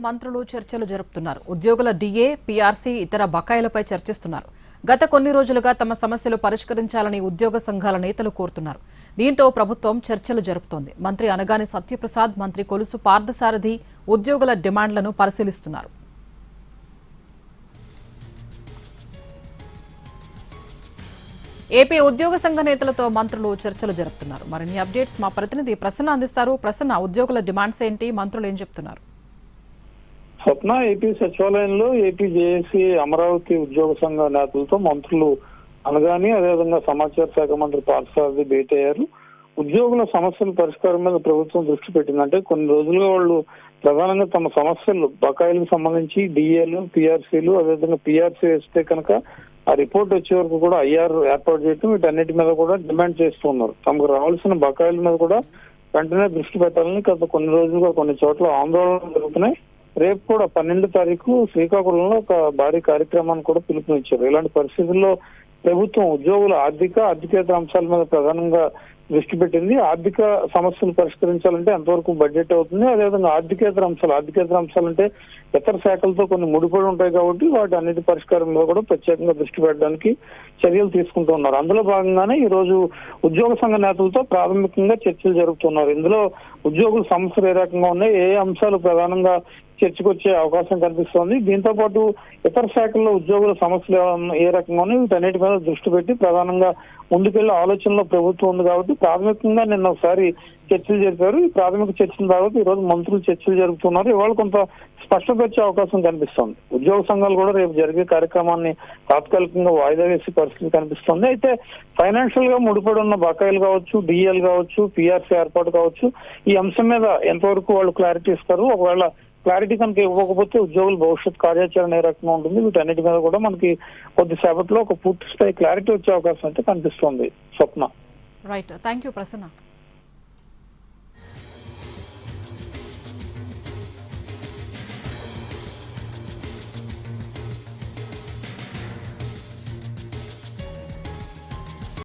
మంత్రులు చర్చలు జరుపుతున్నారు. ఉద్యోగుల డిఏ, పీఆర్సీ ఇతర బకాయిలపై చర్చిస్తున్నారు. గత కొన్ని రోజులుగా తమ సమస్యలు పరిష్కరించాలని ఉద్యోగ సంఘాల నేతలు కోరుతున్నారు. దీంతో ప్రభుత్వం చర్చలు జరుపుతోంది. మంత్రి అనగాని సత్యప్రసాద్, మంత్రి కొలుసు పార్థసారథి ఉద్యోగుల డిమాండ్లను పరిశీలిస్తున్నారు. ఏపీ ఉద్యోగ సంఘ నేతలతో మంత్రులు చర్చలు జరుపుతున్నారు. మరిన్ని అప్డేట్స్ మా ప్రతినిధి ప్రసన్న అందిస్తారు. ప్రసన్న, ఉద్యోగుల డిమాండ్స్ ఏంటి, మంత్రులు ఏం చెప్తున్నారు? స్వప్న, ఏపీ సచివాలయంలో ఏపీ జేఏసీ అమరావతి ఉద్యోగ సంఘ నేతలతో మంత్రులు అనగాని, అదేవిధంగా సమాచార శాఖ మంత్రి పార్థసారథి భేటీ అయ్యారు. ఉద్యోగుల సమస్యల పరిష్కారం మీద ప్రభుత్వం దృష్టి పెట్టిందంటే కొన్ని రోజులుగా వాళ్ళు ప్రధానంగా తమ సమస్యలు బకాయిలకు సంబంధించి డిఏలు, పీఆర్సీలు, అదేవిధంగా పీఆర్సీ వేస్తే కనుక ఆ రిపోర్ట్ వచ్చే వరకు కూడా ఐఆర్ ఏర్పాటు చేయడం, వీటన్నిటి మీద కూడా డిమాండ్ చేస్తూ ఉన్నారు. తమకు రావాల్సిన బకాయిల మీద కూడా వెంటనే దృష్టి పెట్టాలని గత కొన్ని రోజులుగా కొన్ని చోట్ల ఆందోళనలు జరుగుతున్నాయి. రేపు కూడా 12వ తారీఖు శ్రీకాకుళంలో ఒక భారీ కార్యక్రమాన్ని కూడా పిలుపునిచ్చారు. ఇలాంటి పరిస్థితుల్లో ప్రభుత్వం ఉద్యోగుల ఆర్థికేతర అంశాల మీద ప్రధానంగా దృష్టి పెట్టింది. ఆర్థిక సమస్యలు పరిష్కరించాలంటే ఎంతవరకు బడ్జెట్ అవుతుంది, అదేవిధంగా ఆర్థికేతర అంశాలు అంటే ఇతర శాఖలతో కొన్ని ముడిపడి ఉంటాయి కాబట్టి వాటి అన్నిటి పరిష్కారం మీద కూడా ప్రత్యేకంగా దృష్టి పెట్టడానికి చర్యలు తీసుకుంటూ ఉన్నారు. అందులో భాగంగానే ఈ రోజు ఉద్యోగ సంఘ నేతలతో ప్రాథమికంగా చర్చలు జరుపుతున్నారు. ఇందులో ఉద్యోగుల సమస్యలు ఏ రకంగా ఉన్నాయి, ఏ అంశాలు ప్రధానంగా చర్చకొచ్చే అవకాశం కనిపిస్తోంది. దీంతో పాటు ఇతర శాఖల్లో ఉద్యోగుల సమస్యలు ఏ రకంగా ఉన్నాయి, వీటన్నిటి మీద దృష్టి పెట్టి ప్రధానంగా ముందుకెళ్లే ఆలోచనలో ప్రభుత్వం ఉంది కాబట్టి ప్రాథమికంగా నిన్న ఒకసారి చర్చలు జరిపారు. ఈ ప్రాథమిక చర్చల తర్వాత ఈ రోజు మంత్రులు చర్చలు జరుపుతున్నారు. ఇవాళ కొంత స్పష్టత వచ్చే అవకాశం కనిపిస్తోంది. ఉద్యోగ సంఘాలు కూడా రేపు జరిగే కార్యక్రమాన్ని తాత్కాలికంగా వాయిదా వేసే పరిస్థితి కనిపిస్తుంది. అయితే ఫైనాన్షియల్ గా ముడిపడి ఉన్న బకాయిలు కావచ్చు, డిఎల్ కావచ్చు, పీఆర్సీ ఏర్పాటు కావచ్చు, ఈ అంశం మీద ఎంతవరకు వాళ్ళు క్లారిటీ ఇస్తారు, ఒకవేళ క్లారిటీ కనుక ఇవ్వకపోతే ఉద్యోగుల భవిష్యత్ కార్యాచరణ ఏ రకంగా ఉంటుంది, వీటన్నిటి మీద కూడా మనకి కొద్దిసేపట్లో ఒక పూర్తి స్థాయి క్లారిటీ వచ్చే అవకాశం అయితే కనిపిస్తోంది. Swapna. Right, thank you Prasanna.